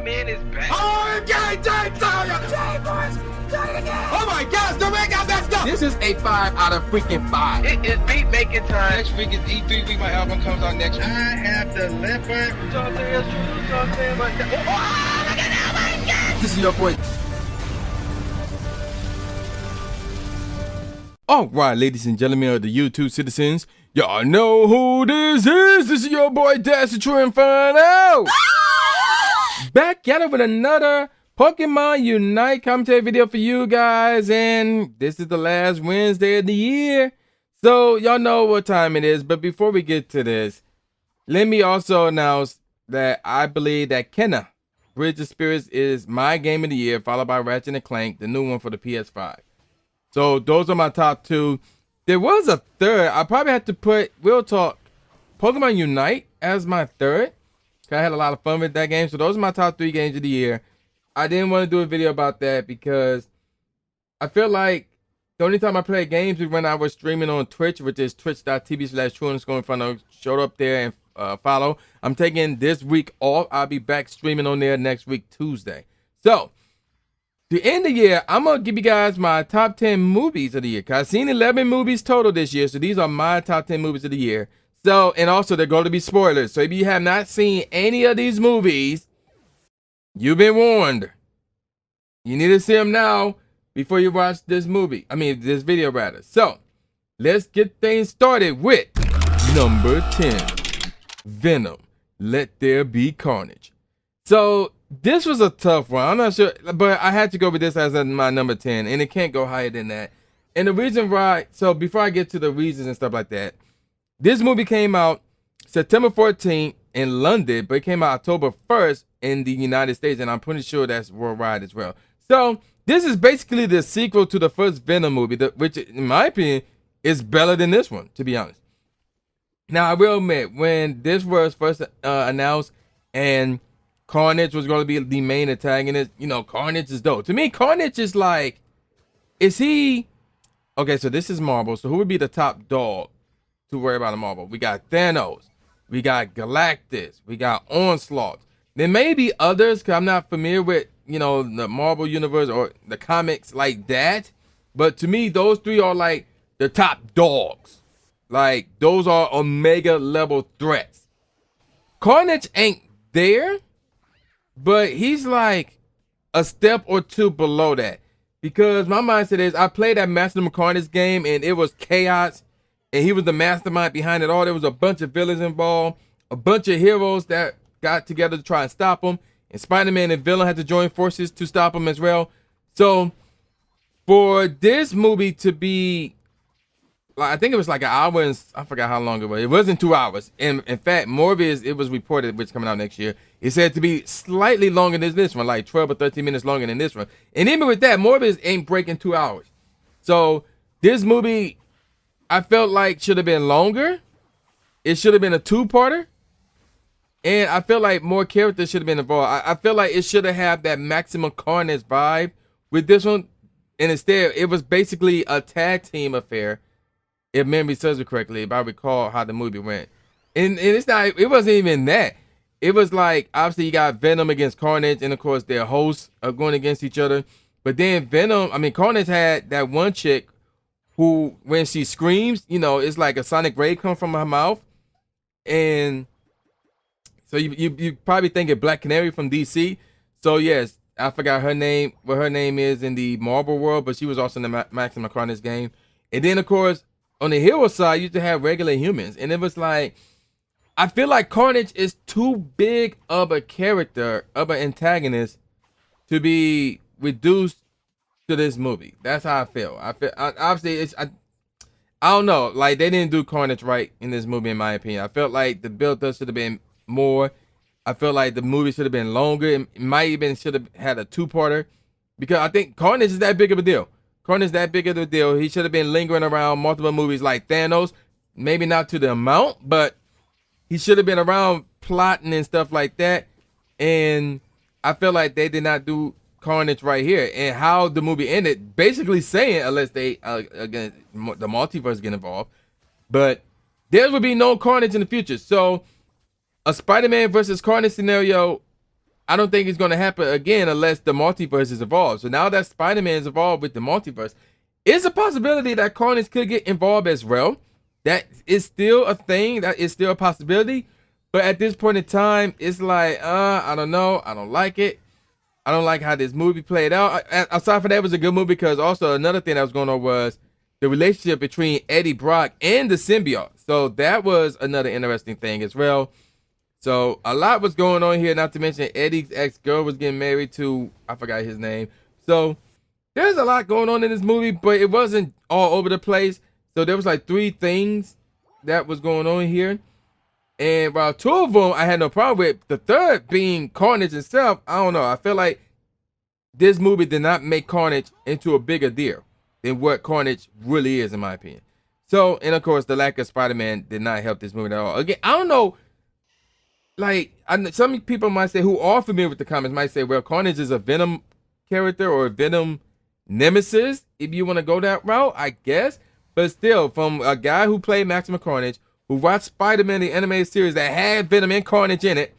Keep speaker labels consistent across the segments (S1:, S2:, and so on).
S1: Man is back.
S2: Oh, my gosh, the ring got messed up. This is a 5 out of freaking 5.
S1: It is beat making time.
S3: Next week is E3 week. My album comes out next week.
S1: I have delivered.
S2: This is your boy.
S4: All right, ladies and gentlemen of the YouTube citizens, y'all know who this is. This is your boy Dash the True Inferno. Back at it with another Pokemon Unite commentary video for you guys, and this is the last Wednesday of the year, so y'all know what time it is. But before we get to this, let me also announce that I believe that Kenna Bridge of Spirits is my game of the year, followed by Ratchet and Clank, the new one for the PS5. So those are my top two. There was a third. I probably had to put Real Talk Pokemon Unite as my third. I had a lot of fun with that game. So those are my top 3 games of the year. I didn't want to do a video about that because I feel like the only time I play games is when I was streaming on Twitch, which is twitch.tv/TrueInferno. Showed up there and follow. I'm taking this week off. I'll be back streaming on there next week, Tuesday. So to end the year, I'm going to give you guys my top 10 movies of the year. Because I've seen 11 movies total this year. So these are my top 10 movies of the year. So, and also they're going to be spoilers. So if you have not seen any of these movies, you've been warned. You need to see them now before you watch this movie. I mean, this video rather. So let's get things started with number 10. Venom, Let There Be Carnage. So this was a tough one. I'm not sure, but I had to go with this as my number 10, and it can't go higher than that. And the reason why, so before I get to the reasons and stuff like that, this movie came out September 14th in London, but it came out October 1st in the United States, and I'm pretty sure that's worldwide as well. So this is basically the sequel to the first Venom movie, which in my opinion is better than this one, to be honest. Now, I will admit, when this was first announced and Carnage was going to be the main antagonist, you know, Carnage is dope. To me, Carnage is like, is he... Okay, so this is Marvel, so who would be the top dog to worry about a Marvel? We got Thanos, we got Galactus, we got Onslaught. There may be others, because I'm not familiar with, you know, the Marvel universe or the comics like that. But to me, those 3 are like the top dogs. Like, those are Omega level threats. Carnage ain't there, but he's like a step or 2 below that. Because my mindset is, I played that Master Carnage game and it was chaos. And he was the mastermind behind it all. There was a bunch of villains involved, a bunch of heroes that got together to try and stop him. And Spider-Man and Venom had to join forces to stop him as well. So for this movie to be, like, I think it was like an hour and I forgot how long it was. It wasn't 2 hours. And in fact, Morbius, it was reported, which is coming out next year, it said to be slightly longer than this one, like 12 or 13 minutes longer than this one. And even with that, Morbius ain't breaking 2 hours. So this movie, I felt like should have been longer. It should have been a 2-parter. And I feel like more characters should have been involved. I feel like it should have had that Maximum Carnage vibe with this one. And instead, it was basically a tag team affair, if memory serves me correctly, if I recall how the movie went. And it's not, it wasn't even that. It was like, obviously you got Venom against Carnage, and of course their hosts are going against each other. But then Carnage had that one chick who, when she screams, you know, it's like a sonic ray come from her mouth. And so you probably think of Black Canary from DC. So yes, I forgot her name, what her name is in the Marvel world, but she was also in the Maximum Carnage game. And then of course, on the hero side, you used to have regular humans. And it was like, I feel like Carnage is too big of a character, of an antagonist, to be reduced to this movie. That's how I feel. Obviously, I don't know. Like, they didn't do Carnage right in this movie, in my opinion. I felt like the build-up should have been more. I felt like the movie should have been longer. It might even should have had a 2-parter, because I think Carnage is that big of a deal. Carnage is that big of a deal. He should have been lingering around multiple movies like Thanos. Maybe not to the amount, but he should have been around plotting and stuff like that. And I feel like they did not do Carnage right here. And how the movie ended, basically saying, unless they again the multiverse get involved, but there will be no Carnage in the future. So a Spider-Man versus Carnage scenario I don't think it's going to happen again unless the multiverse is involved. So now that Spider-Man is involved with the multiverse, it's a possibility that Carnage could get involved as well. That is still a thing. That is still a possibility. But at this point in time, it's like, I don't know. I don't like it. I don't like how this movie played out. Aside from that, it was a good movie because also another thing that was going on was the relationship between Eddie Brock and the symbiote. So that was another interesting thing as well. So a lot was going on here, not to mention Eddie's ex-girl was getting married to, I forgot his name. So there's a lot going on in this movie, but it wasn't all over the place. So there was like 3 things that was going on here. And while 2 of them I had no problem with, the third being Carnage himself, I don't know. I feel like this movie did not make Carnage into a bigger deal than what Carnage really is, in my opinion. So, and of course, the lack of Spider-Man did not help this movie at all. Again, I don't know. Like, some people might say, who are familiar with the comics, might say, well, Carnage is a Venom character or a Venom nemesis, if you want to go that route, I guess. But still, from a guy who played Maximum Carnage, who watched Spider-Man, the animated series that had Venom and Carnage in it,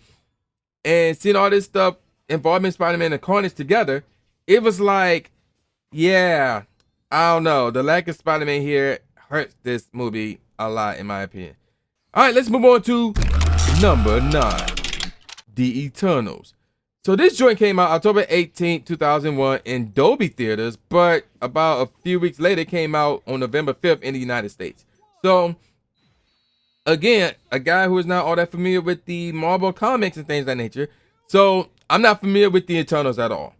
S4: and seeing all this stuff involving Spider-Man and Carnage together, it was like, yeah, I don't know. The lack of Spider-Man here hurts this movie a lot, in my opinion. All right, let's move on to number 9, The Eternals. So this joint came out October 18, 2001 in Dolby Theaters, but about a few weeks later, it came out on November 5th in the United States. So, again, a guy who is not all that familiar with the Marvel comics and things of that nature. So, I'm not familiar with the Eternals at all.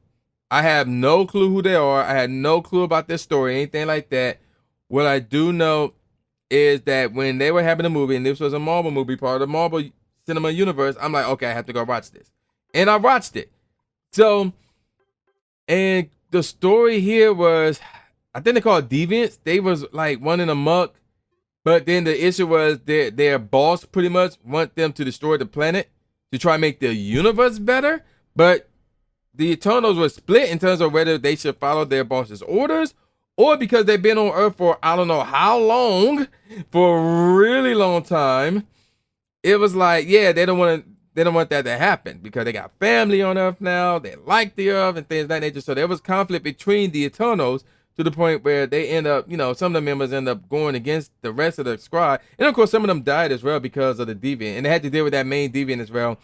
S4: I have no clue who they are. I had no clue about their story, anything like that. What I do know is that when they were having a movie, and this was a Marvel movie, part of the Marvel Cinema Universe, I'm like, okay, I have to go watch this. And I watched it. So, and the story here was, I think they call it Deviants. They was like running amok. But then the issue was their boss pretty much want them to destroy the planet to try and make the universe better. But the Eternals were split in terms of whether they should follow their boss's orders or because they've been on Earth for I don't know how long, for a really long time. It was like, yeah, they don't want that to happen because they got family on Earth now. They like the Earth and things of that nature. So there was conflict between the Eternals to the point where they end up, some of the members end up going against the rest of the squad. And of course, some of them died as well because of the deviant. And they had to deal with that main deviant as well.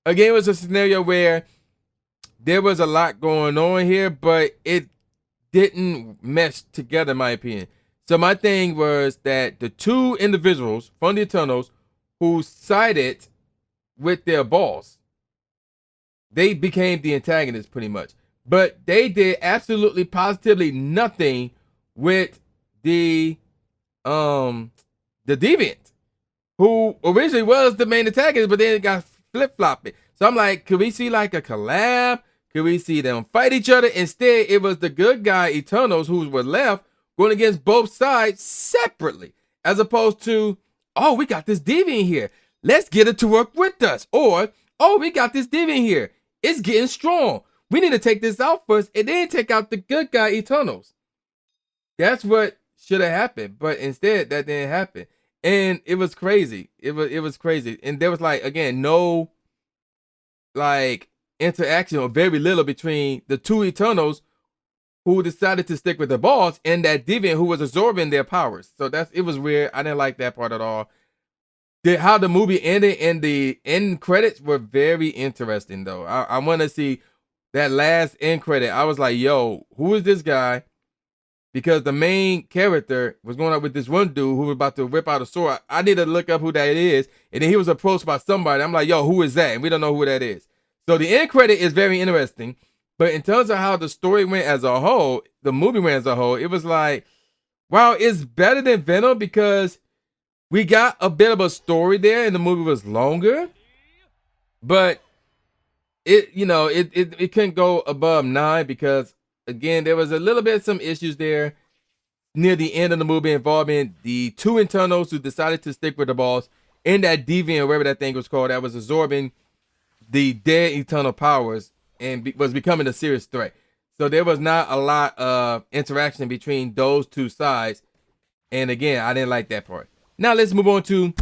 S4: Again, it was a scenario where there was a lot going on here, but it didn't mesh together, in my opinion. So my thing was that the 2 individuals from the Eternals who sided with their boss, they became the antagonists pretty much. But they did absolutely positively nothing with the deviant, who originally was the main antagonist, but then it got flip-flopped. So I'm like, could we see like a collab? Could we see them fight each other? Instead, it was the good guy Eternals who were left going against both sides separately, as opposed to, oh, we got this deviant here. Let's get it to work with us. Or, oh, we got this deviant here. It's getting strong. We need to take this out first and then take out the good guy Eternals. That's what should have happened. But instead, that didn't happen. And it was crazy. It was crazy. And there was like, again, no like interaction or very little between the 2 Eternals who decided to stick with the boss and that deviant who was absorbing their powers. So it was weird. I didn't like that part at all. How the movie ended and the end credits were very interesting though. I want to see that last end credit. I was like, yo, who is this guy? Because the main character was going up with this one dude who was about to whip out a sword. I need to look up who that is. And then he was approached by somebody. I'm like, yo, who is that? And we don't know who that is. So the end credit is very interesting. But in terms of how the story went as a whole, the movie went as a whole, it was like, wow, it's better than Venom because we got a bit of a story there and the movie was longer. But it couldn't go above 9 because, again, there was a little bit of some issues there near the end of the movie involving the 2 Eternals who decided to stick with the boss and that deviant, whatever that thing was called, that was absorbing the dead Eternal powers and was becoming a serious threat. So there was not a lot of interaction between those 2 sides. And again, I didn't like that part. Now let's move on to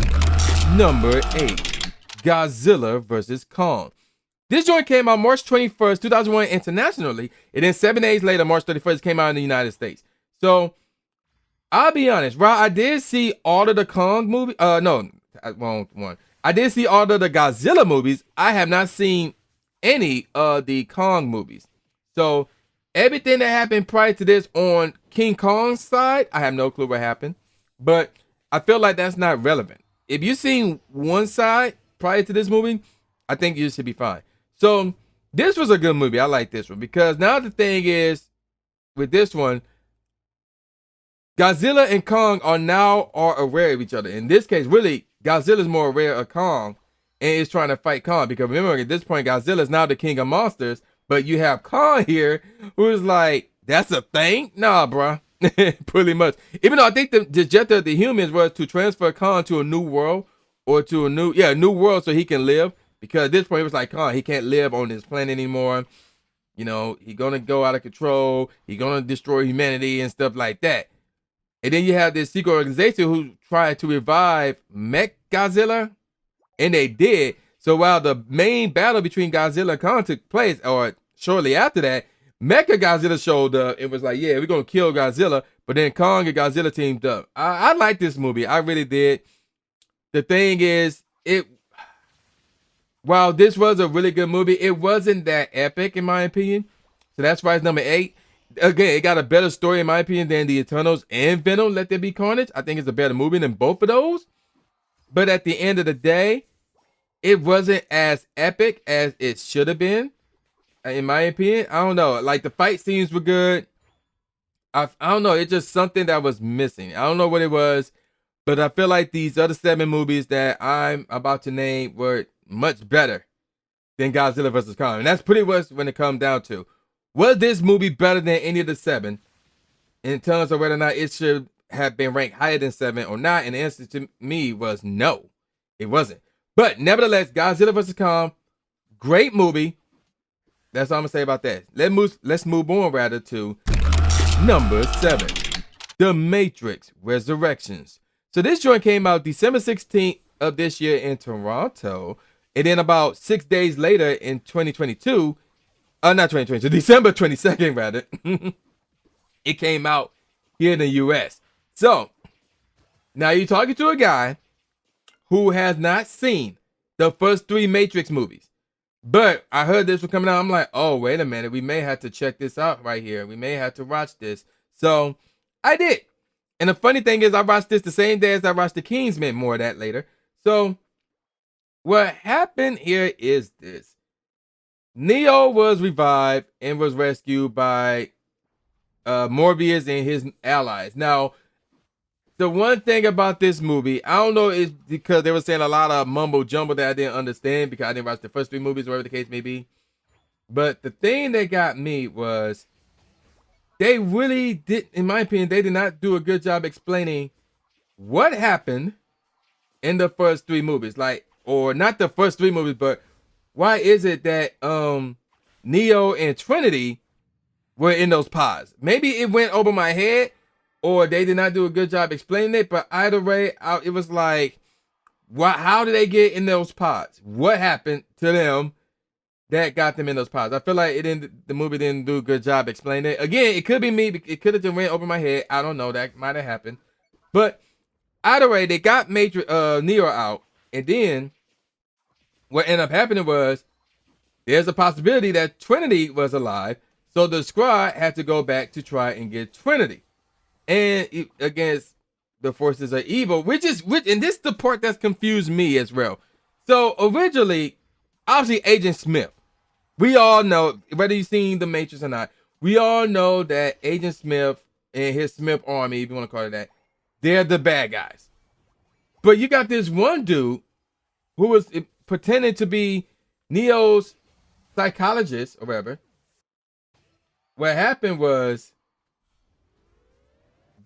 S4: number 8, Godzilla vs. Kong. This joint came out March 21st, 2001 internationally. And then 7 days later, March 31st, came out in the United States. So, I'll be honest, right? I did see all of the Kong movies. No, wrong one. I did see all of the Godzilla movies. I have not seen any of the Kong movies. So, everything that happened prior to this on King Kong's side, I have no clue what happened. But I feel like that's not relevant. If you've seen one side prior to this movie, I think you should be fine. So, this was a good movie. I like this one. Because now the thing is, with this one, Godzilla and Kong are aware of each other. In this case, really, Godzilla is more aware of Kong and is trying to fight Kong. Because remember, at this point, Godzilla is now the king of monsters. But you have Kong here who is like, that's a thing? Nah, bruh. Pretty much. Even though I think the objective of the humans was to transfer Kong to a new world. Or to a new world so he can live. Because at this point, it was like, Kong, he can't live on this planet anymore. You know, he's going to go out of control. He's going to destroy humanity and stuff like that. And then you have this secret organization who tried to revive Mech Godzilla, and they did. So while the main battle between Godzilla and Kong took place, or shortly after that, Mecha Godzilla showed up and was like, yeah, we're going to kill Godzilla. But then Kong and Godzilla teamed up. I like this movie. I really did. The thing is, while this was a really good movie, it wasn't that epic in my opinion. So that's why it's number 8. Again, it got a better story in my opinion than the Eternals and Venom, Let There Be Carnage. I think it's a better movie than both of those. But at the end of the day, it wasn't as epic as it should have been. In my opinion, I don't know. Like the fight scenes were good. I don't know. It's just something that was missing. I don't know what it was. But I feel like these other 7 movies that I'm about to name were much better than Godzilla vs. Kong. And that's pretty much when it comes down to. Was this movie better than any of the 7? In terms of whether or not it should have been ranked higher than 7 or not? And the answer to me was no. It wasn't. But nevertheless, Godzilla vs. Kong, great movie. That's all I'm going to say about that. Let's move on rather to number 7. The Matrix Resurrections. So this joint came out December 16th of this year in Toronto. And then about 6 days later in 2022, not 2022, December 22nd rather, it came out here in the US. So, now you're talking to a guy who has not seen the first 3 Matrix movies. But I heard this was coming out. I'm like, oh, wait a minute. We may have to check this out right here. We may have to watch this. So, I did. And the funny thing is, I watched this the same day as I watched The Kingsman. More of that later. So, what happened here is this. Neo was revived and was rescued by Morbius and his allies. Now, the one thing about this movie, I don't know, is because they were saying a lot of mumbo jumbo that I didn't understand because I didn't watch the first 3 movies, whatever the case may be. But the thing that got me was they really did, in my opinion, they did not do a good job explaining what happened in the first 3 movies. Like, or not the first 3 movies, but why is it that Neo and Trinity were in those pods? Maybe it went over my head, or they did not do a good job explaining it. But either way, it was like, how did they get in those pods? What happened to them that got them in those pods? I feel like the movie didn't do a good job explaining it. Again, it could be me. It could have just went over my head. I don't know. That might have happened. But either way, they got Neo out, and then what ended up happening was there's a possibility that Trinity was alive, so the squad had to go back to try and get Trinity, and against the forces of evil, and this is the part that's confused me as well. So originally, obviously, Agent Smith, we all know, whether you've seen The Matrix or not, we all know that Agent Smith and his Smith Army, if you want to call it that, they're the bad guys. But you got this one dude who was pretending to be Neo's psychologist or whatever. What happened was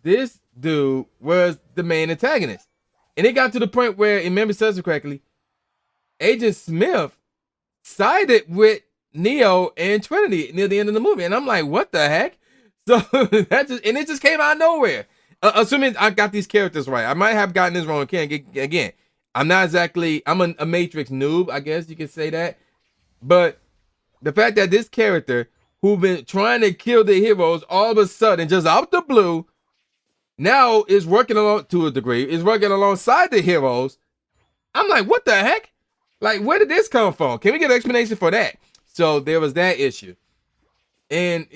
S4: this dude was the main antagonist. And it got to the point where, if memory serves me correctly, Agent Smith sided with Neo and Trinity near the end of the movie. And I'm like, what the heck? So it just came out of nowhere. Assuming I got these characters right. I might have gotten this wrong. Again, I'm not exactly, I'm a Matrix noob, I guess you could say that. But the fact that this character who been trying to kill the heroes all of a sudden, just out the blue, now is working along to a degree, is working alongside the heroes. I'm like, what the heck? Like, where did this come from? Can we get an explanation for that? So there was that issue. And,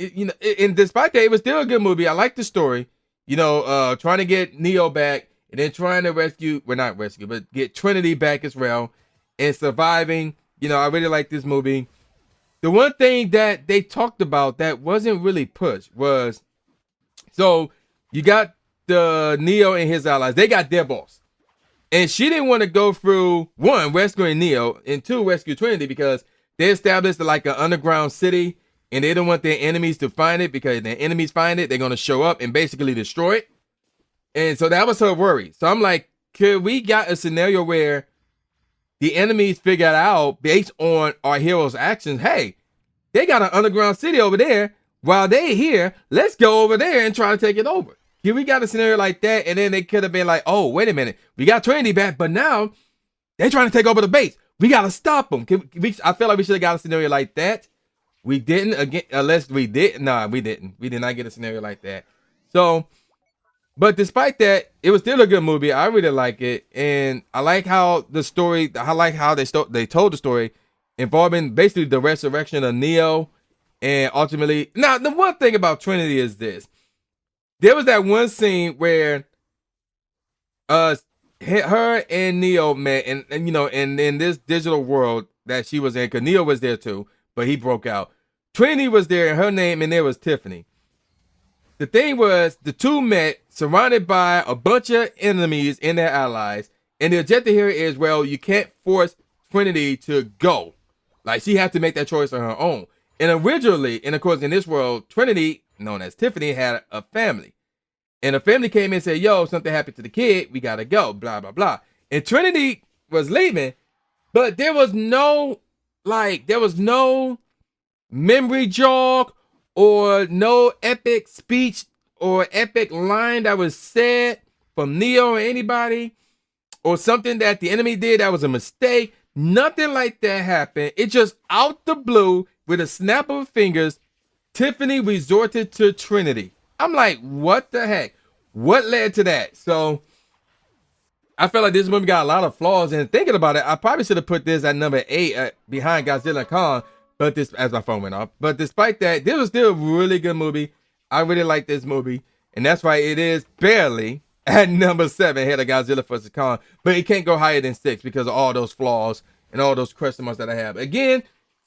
S4: and despite that, it was still a good movie. I like the story. Trying to get Neo back and then trying to but get Trinity back as well and surviving. I really like this movie. The one thing that they talked about that wasn't really pushed was, so you got the Neo and his allies. They got their boss. And she didn't want to go through, one, rescuing Neo, and two, rescue Trinity, because they established like an underground city, and they don't want their enemies to find it, because if their enemies find it, they're going to show up and basically destroy it. And so that was her worry. So I'm like, could we got a scenario where the enemies figured out, based on our heroes' actions, hey, they got an underground city over there. While they're here, let's go over there and try to take it over. Here we got a scenario like that, and then they could have been like, oh, wait a minute. We got Trinity back, but now they're trying to take over the base. We got to stop them. I feel like we should have got a scenario like that. We didn't, again, unless we did. Nah, we didn't. We did not get a scenario like that. So, but despite that, it was still a good movie. I really like it. And I like how the story, I like how they told the story involving basically the resurrection of Neo. And ultimately, now the one thing about Trinity is this. There was that one scene where her and Neo met, and in this digital world that she was in, because Neo was there too, but he broke out. Trinity was there, and her name in there was Tiffany. The thing was, the two met, surrounded by a bunch of enemies and their allies, and the objective here is, well, you can't force Trinity to go. Like, she had to make that choice on her own. And originally, and of course, in this world, Trinity, known as Tiffany, had a family. And the family came in and said, yo, something happened to the kid. We got to go, blah, blah, blah. And Trinity was leaving, but there was no memory jog or no epic speech or epic line that was said from Neo or anybody, or something that the enemy did that was a mistake. Nothing like that happened. It just out the blue, with a snap of fingers, Tiffany resorted to Trinity. I'm like, what the heck? What led to that? So I feel like this movie got a lot of flaws. And thinking about it, I probably should have put this at number 8 behind Godzilla and Kong, but this, as my phone went off. But despite that, this was still a really good movie. I really like this movie, and that's why it is barely at number 7 ahead of Godzilla vs. Kong. But it can't go higher than 6 because of all those flaws and all those question marks that I have. Again,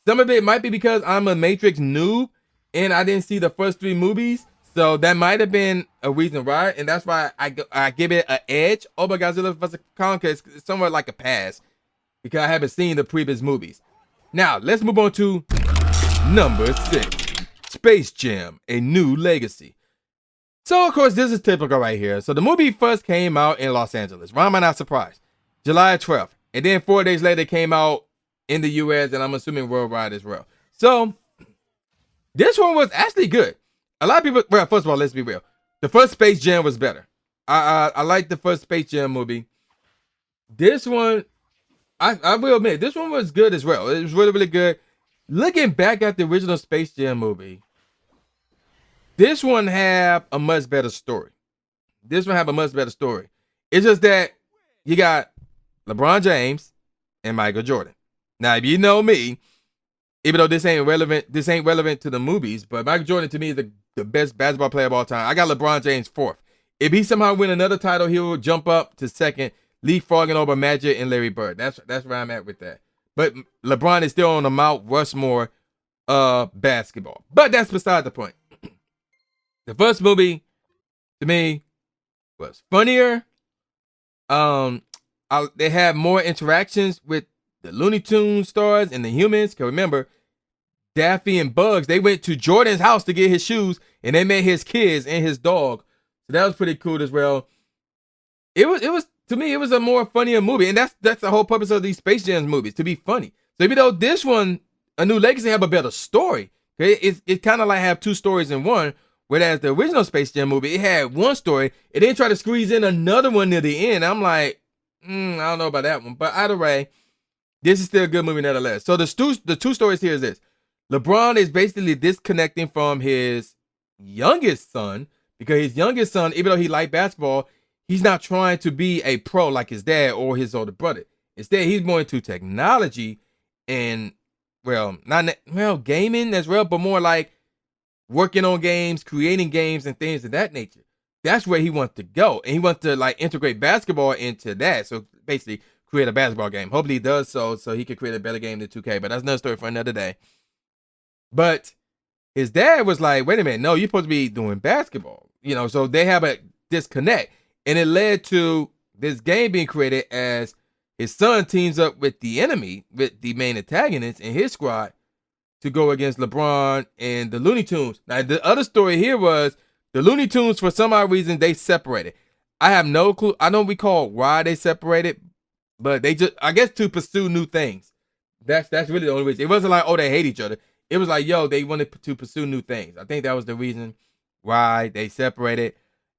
S4: some of it might be because I'm a Matrix noob and I didn't see the first 3 movies. So that might have been a reason why. And that's why I give it an edge over Godzilla vs. Kong, because it's somewhat like a pass, because I haven't seen the previous movies. Now, let's move on to number 6. Space Jam: A New Legacy. So, of course, this is typical right here. So the movie first came out in Los Angeles. Why am I not surprised? July 12th. And then 4 days later, it came out in the US, and I'm assuming worldwide as well. So this one was actually good. A lot of people, well, first of all, let's be real. The first Space Jam was better. I like the first Space Jam movie. This one, I will admit, this one was good as well. It was really, really good. Looking back at the original Space Jam movie, this one have a much better story. This one have a much better story. It's just that you got LeBron James and Michael Jordan. Now, if you know me, even though this ain't relevant to the movies, but Michael Jordan to me is the best basketball player of all time. I got LeBron James 4th. If he somehow win another title, he'll jump up to 2nd, leapfrogging over Magic and Larry Bird. That's where I'm at with that. But LeBron is still on the Mount Rushmore of basketball. But that's beside the point. The first movie, to me, was funnier. They had more interactions with the Looney Tunes stars and the humans. Because remember, Daffy and Bugs, they went to Jordan's house to get his shoes, and they met his kids and his dog. So that was pretty cool as well. It was to me, it was a more funnier movie, and that's the whole purpose of these Space Jam movies, to be funny. So even though this one, A New Legacy, have a better story, it kind of like have 2 stories in one. Whereas the original Space Jam movie, it had one story, it didn't try to squeeze in another one near the end. I'm like, I don't know about that one. But either way, this is still a good movie nevertheless. So the two stories here is this. LeBron is basically disconnecting from his youngest son because his youngest son, even though he liked basketball, he's not trying to be a pro like his dad or his older brother. Instead, he's more into technology and, well, gaming as well, but more like working on games, creating games, and things of that nature. That's where he wants to go. And he wants to like integrate basketball into that. So basically create a basketball game. Hopefully he does so he can create a better game than 2K. But that's another story for another day. But his dad was like, wait a minute, no, you're supposed to be doing basketball. You know, so they have a disconnect. And it led to this game being created as his son teams up with the enemy, with the main antagonist in his squad to go against LeBron and the Looney Tunes. Now, the other story here was the Looney Tunes, for some odd reason, they separated. I have no clue. I don't recall why they separated, but they just, I guess, to pursue new things. That's really the only reason. It wasn't like, oh, they hate each other. It was like, yo, they wanted to pursue new things. I think that was the reason why they separated.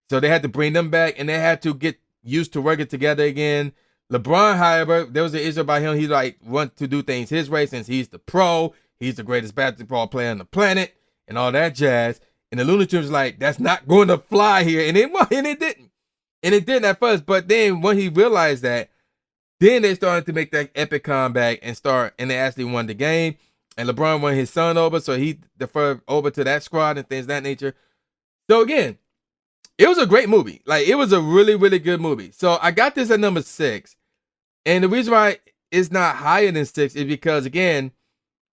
S4: So they had to bring them back, and they had to get used to working together again. LeBron, however, there was an issue about him. He like want to do things his way since he's the pro. He's the greatest basketball player on the planet and all that jazz. And the Looney Tunes was like, that's not going to fly here. And it didn't. And it didn't at first. But then when he realized that, then they started to make that epic comeback and they actually won the game. And LeBron won his son over, so he deferred over to that squad and things of that nature. So again, it was a great movie. Like, it was a really, really good movie. So I got this at number 6. And the reason why it's not higher than 6 is because, again,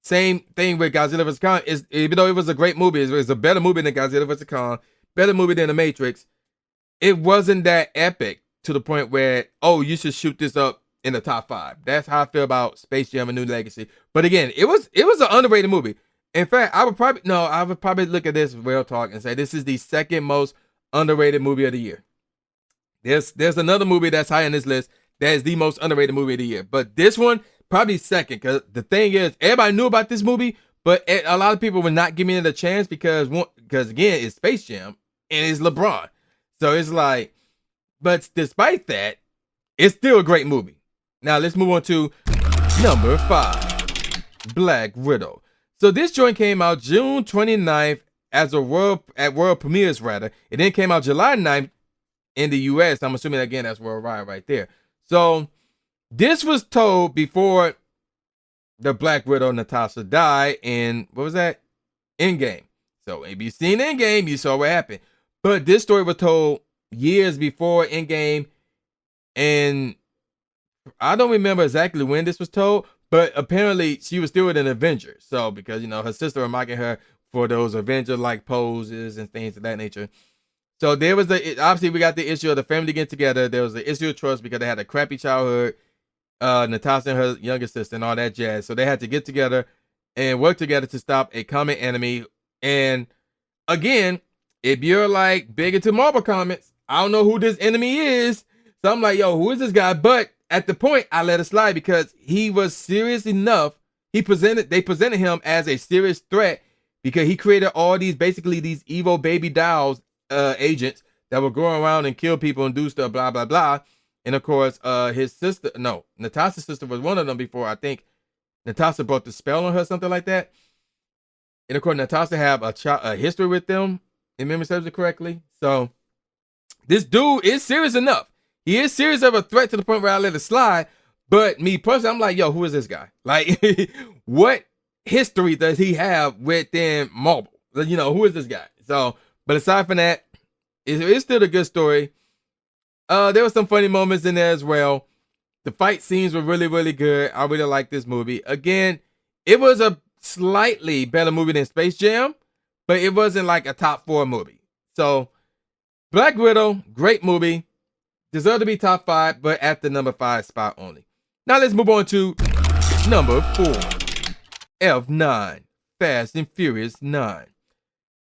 S4: same thing with Godzilla vs. Kong. Even though it was a great movie, it was a better movie than Godzilla vs. Kong, better movie than The Matrix. It wasn't that epic to the point where, oh, you should shoot this up in the top 5. That's how I feel about Space Jam: A New Legacy. But again, it was an underrated movie. In fact, I would probably look at this real talk and say this is the second most underrated movie of the year. There's another movie that's high on this list that is the most underrated movie of the year. But this one, probably second, because the thing is, everybody knew about this movie, but a lot of people were not giving it a chance because again, it's Space Jam and it's LeBron. So it's like, but despite that, it's still a great movie. Now let's move on to number 5, Black Widow. So this joint came out June 29th as world premieres rather. It then came out July 9th in the US. I'm assuming again that's worldwide right there. So this was told before the Black Widow Natasha died in, what was that? Endgame. So if you've seen Endgame, you saw what happened. But this story was told years before Endgame, and I don't remember exactly when this was told, but apparently she was still with an Avenger. So because, you know, her sister was mocking her for those Avenger-like poses and things of that nature. So there was obviously we got the issue of the family getting together. There was the issue of trust because they had a crappy childhood. Natasha and her younger sister and all that jazz. So they had to get together and work together to stop a common enemy. And again, if you're like big into Marvel comics, I don't know who this enemy is. So I'm like, yo, who is this guy? But at the point, I let it slide because he was serious enough. They presented him as a serious threat because he created all these evil baby dolls, agents that would go around and kill people and do stuff, blah, blah, blah. And of course, Natasha's sister was one of them before. I think Natasha brought the spell on her, something like that. And of course, Natasha have a history with them, if memory serves it correctly. So this dude is serious enough. He is serious of a threat to the point where I let it slide. But me personally, I'm like, yo, who is this guy? Like, what history does he have within Marvel? You know, who is this guy? So, but aside from that, it's still a good story. There were some funny moments in there as well. The fight scenes were really, really good. I really like this movie. Again, it was a slightly better movie than Space Jam, but it wasn't like a top 4 movie. So, Black Widow, great movie. Deserved to be top 5, but at the number 5 spot only. Now let's move on to number 4. F9, Fast and Furious 9.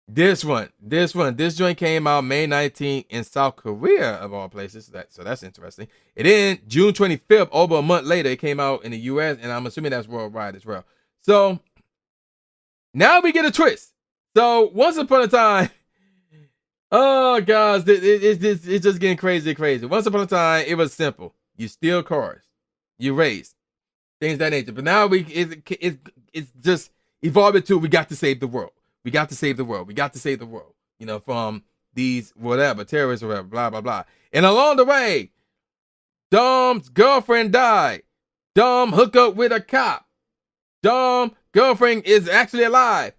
S4: This joint came out May 19th in South Korea, of all places. So that's interesting. It then June 25th, over a month later, it came out in the US, and I'm assuming that's worldwide as well. So now we get a twist. So once upon a time, oh guys, it's just getting crazy. Once upon a time, it was simple. You steal cars, you race, things of that nature. But now it's just evolved into we got to save the world. We got to save the world. We got to save the world. You know, from these whatever terrorists or whatever, blah blah blah. And along the way, Dom's girlfriend died. Dom hook up with a cop. Dom girlfriend is actually alive.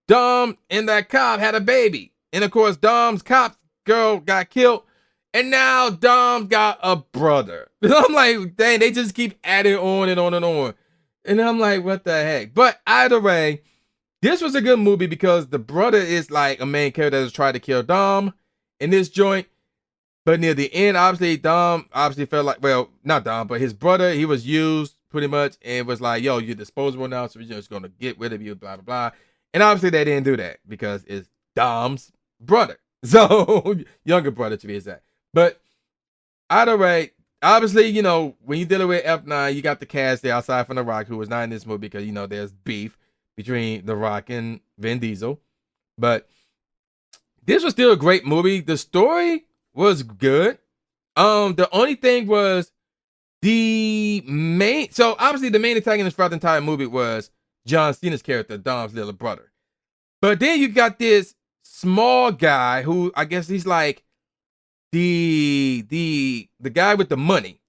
S4: Dom and that cop had a baby. And of course, Dom's cop girl got killed. And now Dom got a brother. I'm like, dang, they just keep adding on and on and on. And I'm like, what the heck? But either way, this was a good movie because the brother is like a main character that's trying to kill Dom in this joint. But near the end, obviously, Dom obviously felt like, well, not Dom, but his brother, he was used pretty much and was like, yo, you're disposable now, so we're just going to get rid of you, blah, blah, blah. And obviously, they didn't do that because it's Dom's brother. So, younger brother to be exact. But either way, obviously, you know, when you're dealing with F9, you got the cast there outside from The Rock, who was not in this movie because, you know, there's beef between The Rock and Vin Diesel. But this was still a great movie. The story was good. The only thing was so obviously the main antagonist throughout the entire movie was John Cena's character, Dom's little brother. But then you got this small guy who I guess he's like the guy with the money.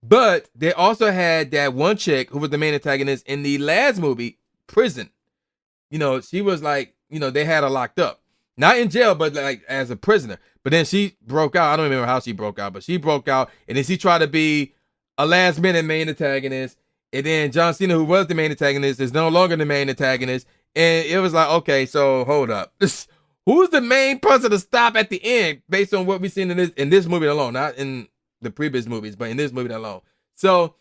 S4: But they also had that one chick who was the main antagonist in the last movie, Prison. You know, she was like, you know, they had her locked up. Not in jail, but like as a prisoner. But then she broke out. I don't remember how she broke out, but she broke out. And then she tried to be a last minute main antagonist. And then John Cena, who was the main antagonist, is no longer the main antagonist. And it was like, okay, so hold up. Who's the main person to stop at the end based on what we've seen in this movie alone? Not in the previous movies, but in this movie alone. So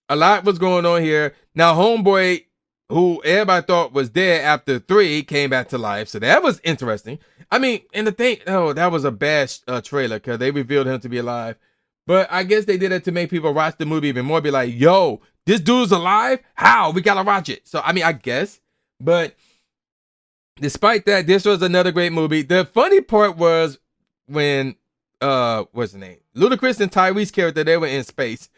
S4: a lot was going on here. Now, Homeboy, who everybody thought was dead after 3, came back to life. So that was interesting. I mean, and the thing, that was a bad trailer because they revealed him to be alive. But I guess they did it to make people watch the movie even more. Be like, yo, this dude's alive? How? We gotta watch it. So, I mean, I guess. But despite that, this was another great movie. The funny part was when, what's the name? Ludacris and Tyrese's character, they were in space.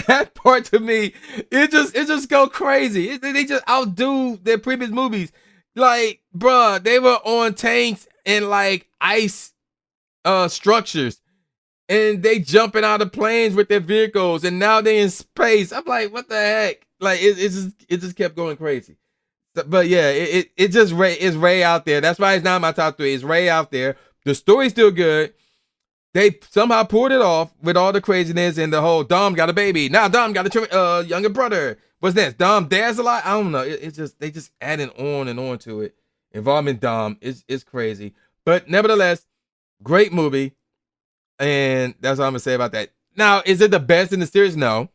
S4: That part to me, it just go crazy. They just outdo their previous movies. Like, bruh, they were on tanks and like ice structures. And they jumping out of planes with their vehicles. And now they in space. I'm like, what the heck? Like, it just kept going crazy. But yeah, it's Ray out there. That's why it's not my top 3. It's Ray out there. The story's still good. They somehow pulled it off with all the craziness and the whole Dom got a baby. Now Dom got a younger brother. What's next? Dom dad's a lot? I don't know. They just adding on and on to it. Involving Dom. It's crazy. But nevertheless, great movie. And that's all I'm gonna say about that. Now, is it the best in the series? No.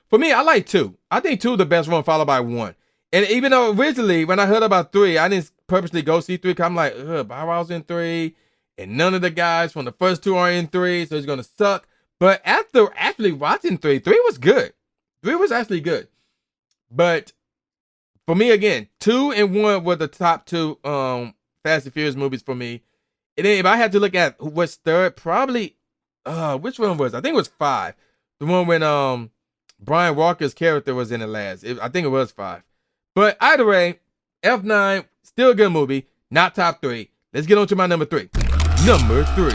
S4: For me, I like 2. I think 2 is the best one, followed by 1. And even though originally, when I heard about 3, I didn't purposely go see 3. Cause I'm like, Bow Wow's in 3. And none of the guys from the first 2 are in 3, so it's gonna suck. But after actually watching 3 was good. 3 was actually good. But for me, again, 2 and 1 were the top 2 Fast and Furious movies for me. And then if I had to look at what's third, probably which one was? I think it was 5. The one when Brian Walker's character was in it last. I think it was 5. But either way, F9, still a good movie. Not top 3. Let's get on to my number 3. Number 3,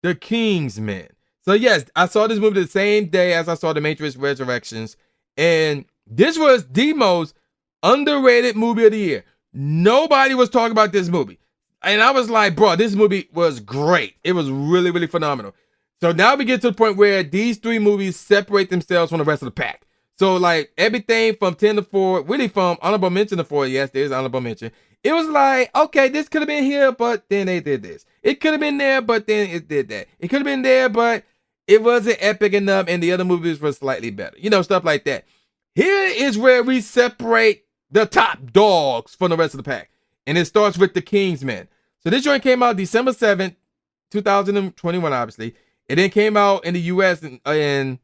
S4: The Kingsman. So yes, I saw this movie the same day as I saw The Matrix Resurrections. And this was the most underrated movie of the year. Nobody was talking about this movie. And I was like, bro, this movie was great. It was really, really phenomenal. So now we get to the point where these 3 movies separate themselves from the rest of the pack. So like everything from 10 to 4, really from honorable mention to 4, yes, there's honorable mention. It was like, okay, this could have been here, but then they did this. It could have been there, but then it did that. It could have been there, but it wasn't epic enough, and the other movies were slightly better. You know, stuff like that. Here is where we separate the top dogs from the rest of the pack. And it starts with The Kingsman. So this joint came out December 7th, 2021, obviously. It then came out in the U.S. in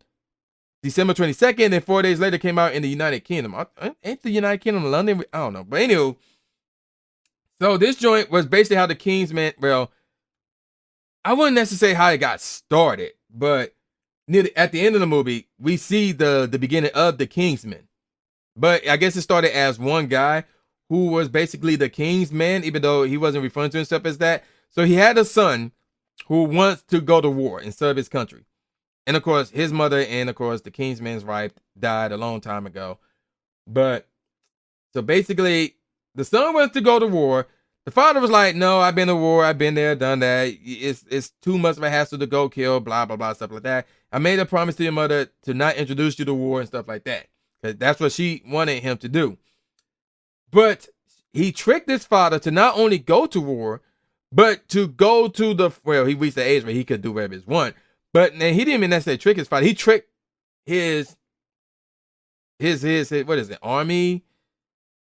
S4: December 22nd, and 4 days later came out in the United Kingdom. Ain't the United Kingdom London? I don't know. But anywho, so this joint was basically how The Kingsman, well, I wouldn't necessarily say how it got started, but at the end of the movie, we see the beginning of the Kingsman. But I guess it started as one guy who was basically the King's man, even though he wasn't referring to himself as that. So he had a son who wants to go to war and serve his country. And of course, his mother and of course the King's man's wife died a long time ago. But so basically, the son wants to go to war. The father was like, no, I've been to war. I've been there, done that. It's too much of a hassle to go kill, blah, blah, blah, stuff like that. I made a promise to your mother to not introduce you to war and stuff like that. Because that's what she wanted him to do. But he tricked his father to not only go to war, but to go to he reached the age where he could do whatever he want. But he didn't even necessarily trick his father. He tricked his what is it, army?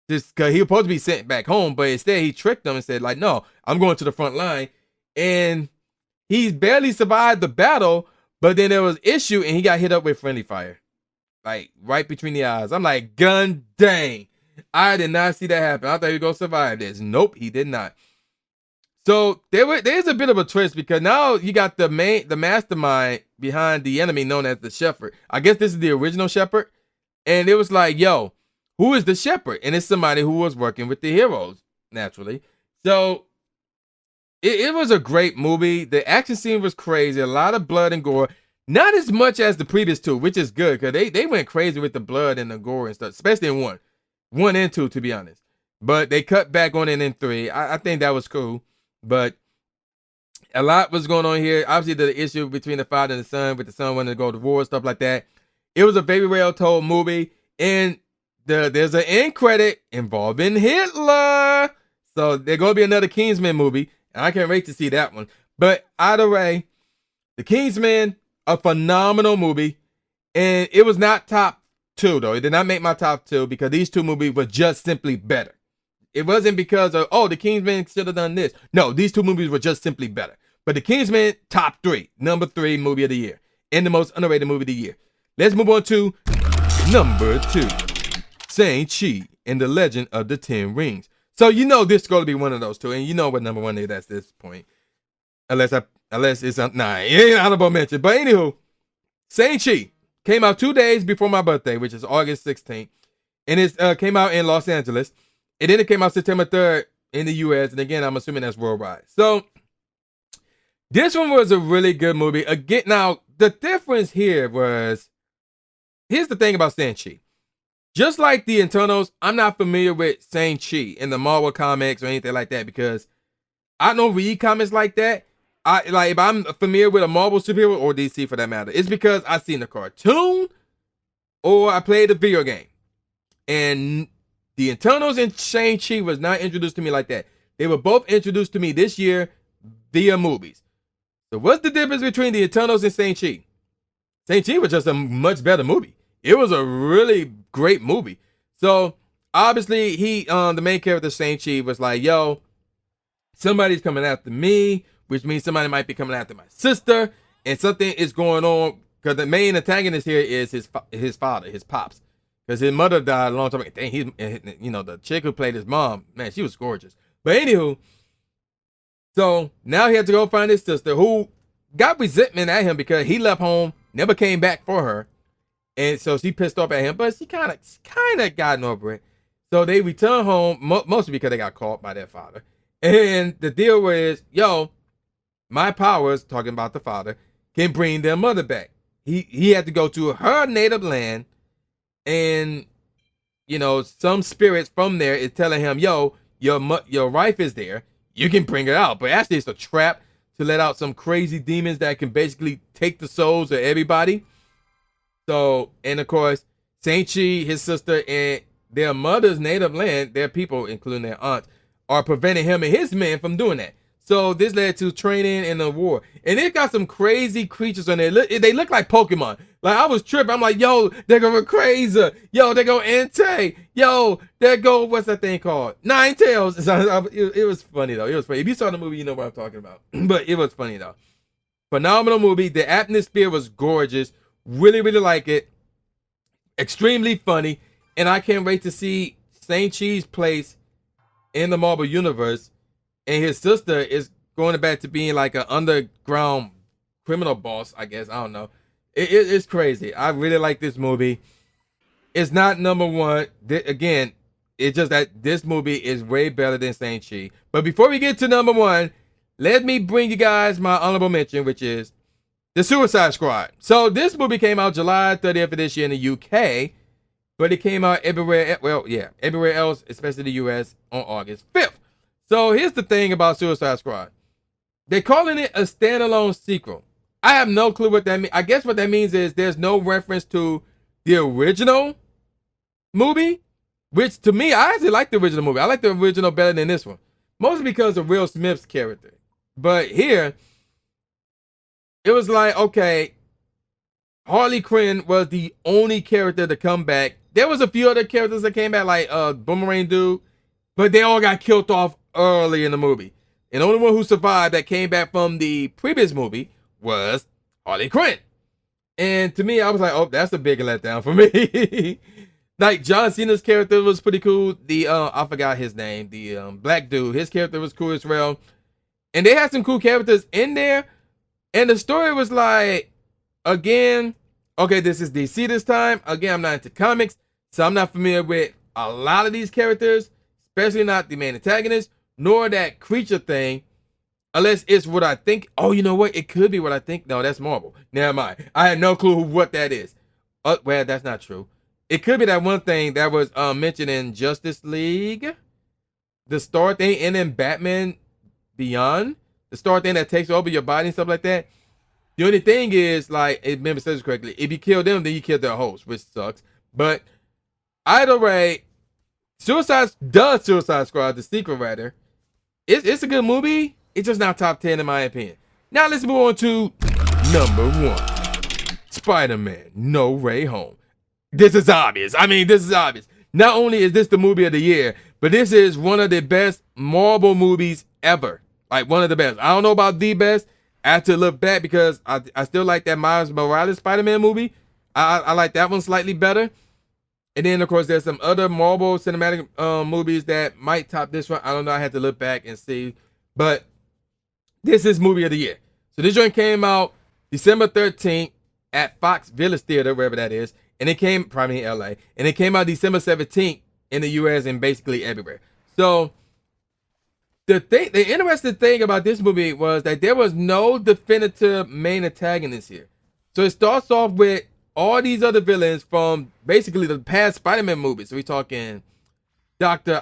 S4: Just because he was supposed to be sent back home, but instead he tricked them and said, like, no, I'm going to the front line. And he barely survived the battle, but then there was issue and he got hit up with friendly fire. Like, right between the eyes. I'm like, gun dang. I did not see that happen. I thought he was going to survive this. Nope, he did not. So there's a bit of a twist because now you got the mastermind behind the enemy known as the Shepherd. I guess this is the original Shepherd. And it was like, yo, who is the Shepherd? And it's somebody who was working with the heroes, naturally. So it was a great movie. The action scene was crazy. A lot of blood and gore. Not as much as the previous two, which is good because they went crazy with the blood and the gore and stuff, especially in 1 and 2, to be honest. But they cut back on it in 3. I think that was cool. But a lot was going on here. Obviously, the issue between the father and the son, with the son wanting to go to war, stuff like that. It was a very well told movie. And there's an end credit involving Hitler. So there's going to be another Kingsman movie. And I can't wait to see that one. But either way, The Kingsman, a phenomenal movie. And it was not top 2, though. It did not make my top 2 because these two movies were just simply better. It wasn't because of, oh, The Kingsman should have done this. No, these two movies were just simply better. But The Kingsman, top 3. Number 3 movie of the year. And the most underrated movie of the year. Let's move on to number 2. Sanchi and the Legend of the Ten Rings. So you know this is going to be one of those two. And you know what number 1 is at this point. Unless it's, it ain't honorable mention. But anywho, Sanchi came out 2 days before my birthday, which is August 16th. And it came out in Los Angeles. And then it came out September 3rd in the US. And again, I'm assuming that's worldwide. So this one was a really good movie. Again, now the difference here was, here's the thing about Sanchi. Just like the Internals, I'm not familiar with Sanchi in the Marvel comics or anything like that because I don't read comics like that. If I'm familiar with a Marvel superhero or DC for that matter, it's because I've seen the cartoon or I played the video game. And the Internals and Shang-Chi was not introduced to me like that. They were both introduced to me this year via movies. So what's the difference between the Internals and Shang-Chi? Shang-Chi was just a much better movie. It was a really great movie. So obviously the main character Shang-Chi was like, yo, somebody's coming after me, which means somebody might be coming after my sister, and something is going on because the main antagonist here is his father, his pops. Because his mother died a long time ago. Dang, the chick who played his mom, man, she was gorgeous. But anywho, so now he had to go find his sister who got resentment at him because he left home, never came back for her. And so she pissed off at him, but she kind of gotten over it. So they return home, mostly because they got caught by their father. And the deal was, yo, my powers, talking about the father, can bring their mother back. He had to go to her native land. And, some spirits from there is telling him, yo, your wife is there. You can bring her out. But actually, it's a trap to let out some crazy demons that can basically take the souls of everybody. So, and of course, Sanchi, his sister, and their mother's native land, their people, including their aunt, are preventing him and his men from doing that. So this led to training in the war. And it got some crazy creatures on there. They look like Pokemon. Like, I was tripping. I'm like, yo, there go Rayquaza. Yo, there go Entei. Yo, there go, what's that thing called? Ninetales. It was funny, though. It was funny. If you saw the movie, you know what I'm talking about. But it was funny, though. Phenomenal movie. The atmosphere was gorgeous. Really, really like it. Extremely funny. And I can't wait to see Shang-Chi's place in the Marvel Universe. And his sister is going back to being like an underground criminal boss, I guess. I don't know. It's crazy. I really like this movie. It's not number one. Again, it's just that this movie is way better than Sanchi. But before we get to number one, let me bring you guys my honorable mention, which is The Suicide Squad. So this movie came out July 30th of this year in the UK, but it came out everywhere. Well, yeah, everywhere else, especially the US, on August 5th. So here's the thing about Suicide Squad. They're calling it a standalone sequel. I have no clue what that means. I guess what that means is there's no reference to the original movie, which to me, I actually like the original movie. I like the original better than this one, mostly because of Will Smith's character. But here, it was like, okay, Harley Quinn was the only character to come back. There was a few other characters that came back, like Boomerang Dude, but they all got killed off early in the movie. And the only one who survived that came back from the previous movie was Harley Quinn. And to me, I was like, oh, that's a big letdown for me. Like, John Cena's character was pretty cool. The I forgot his name. The black dude, his character was cool as well. And they had some cool characters in there. And the story was like, again, okay, this is DC this time. Again, I'm not into comics, so I'm not familiar with a lot of these characters, especially not the main antagonist, nor that creature thing, unless it's what I think. Oh, you know what? It could be what I think. No, that's Marvel. Never mind. I had no clue what that is. Well, that's not true. It could be that one thing that was mentioned in Justice League, the Star thing, and then Batman Beyond, the Star thing that takes over your body and stuff like that. The only thing is, like, if memory says correctly, if you kill them, then you kill their host, which sucks. But either way, Suicide Squad, the sequel rather, it's a good movie. It's just not top 10 in my opinion. Now let's move on to number one, Spider-Man No Way Home. This is obvious. I mean, this is obvious. Not only is this the movie of the year, but this is one of the best Marvel movies ever. Like, one of the best. I don't know about the best. I have to look back because I still like that Miles Morales Spider-Man movie. I like that one slightly better. And then, of course, there's some other Marvel cinematic movies that might top this one. I don't know. I had to look back and see. But this is movie of the year. So this joint came out December 13th at Fox Village Theater, wherever that is. And it came, probably in LA. And it came out December 17th in the US and basically everywhere. So the interesting thing about this movie was that there was no definitive main antagonist here. So it starts off with all these other villains from basically the past Spider-Man movies. So we're talking Dr.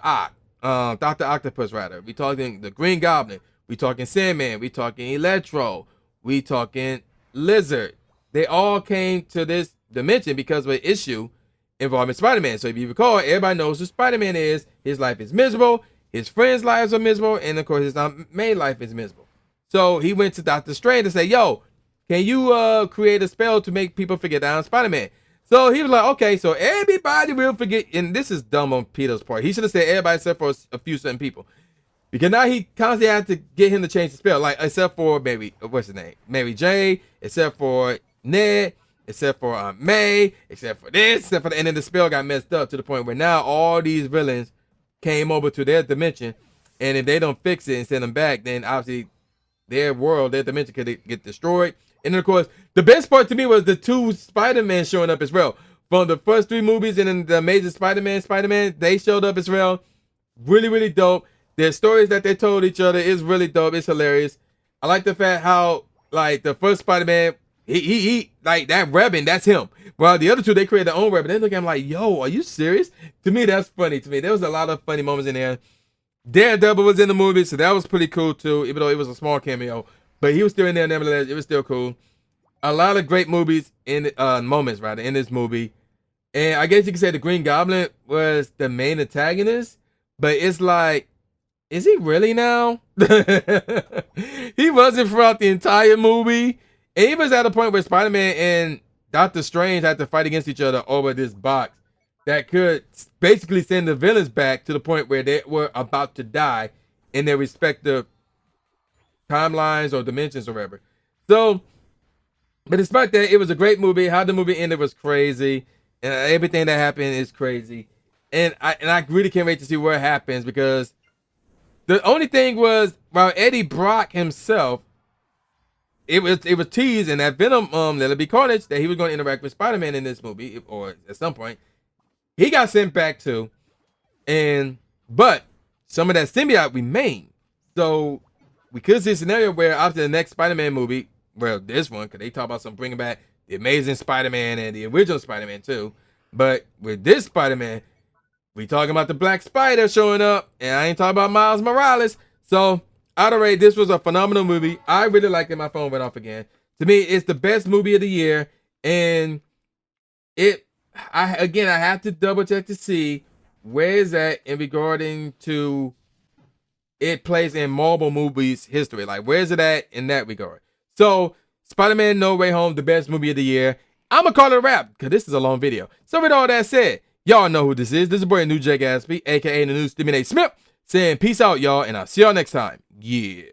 S4: Octopus rather. We're talking the Green Goblin. We're talking Sandman. We're talking Electro. We're talking Lizard. They all came to this dimension because of an issue involving Spider-Man. So if you recall, everybody knows who Spider-Man is. His life is miserable. His friends' lives are miserable. And of course, his main life is miserable. So he went to Dr. Strange to say, yo, can you create a spell to make people forget that I'm Spider-Man? So he was like, okay, so everybody will forget. And this is dumb on Peter's part. He should have said everybody except for a few certain people. Because now he constantly had to get him to change the spell. Like, except for what's his name? Mary J, except for Ned, except for Aunt May, except for this, except for the, and then the spell got messed up to the point where now all these villains came over to their dimension, and if they don't fix it and send them back, then obviously their world, their dimension could get destroyed. And then, of course, the best part to me was the two Spider-Man showing up as well. From the first three movies and then the Amazing Spider-Man, they showed up as well. Really, really dope. Their stories that they told each other is really dope. It's hilarious. I like the fact how, like, the first Spider-Man, he like, that Rebin, that's him. While the other two, they created their own Rebin. They look at him like, yo, are you serious? To me, that's funny. To me, there was a lot of funny moments in there. Daredevil was in the movie, so that was pretty cool, too, even though it was a small cameo. But he was still in there, nevertheless. It was still cool. A lot of great movies moments, rather, in this movie. And I guess you could say the Green Goblin was the main antagonist. But it's like, is he really now? He wasn't throughout the entire movie. And he was at a point where Spider-Man and Doctor Strange had to fight against each other over this box that could basically send the villains back to the point where they were about to die in their respective timelines or dimensions or whatever. So, but despite that, it was a great movie. How the movie ended was crazy. And everything that happened is crazy. And I really can't wait to see what happens, because the only thing was, while Eddie Brock himself it was teased in that Venom Let It Be Carnage that he was going to interact with Spider-Man in this movie, or at some point. He got sent back too, but some of that symbiote remained. So we could see a scenario where after the next Spider-Man movie, well, this one, because they talk about some bringing back the Amazing Spider-Man and the original Spider-Man too. But with this Spider-Man, we talking about the Black Spider showing up, and I ain't talking about Miles Morales. So, either way, this was a phenomenal movie. I really liked it. My phone went off again. To me, it's the best movie of the year, and I have to double check to see where is that in regarding to it plays in Marvel movies history. Like, where is it at in that regard? So, Spider-Man No Way Home, the best movie of the year. I'm going to call it a wrap because this is a long video. So, with all that said, y'all know who this is. This is boy New Jay Gatsby, a.k.a. the new Stimmy Smith, saying peace out, y'all, and I'll see y'all next time. Yeah.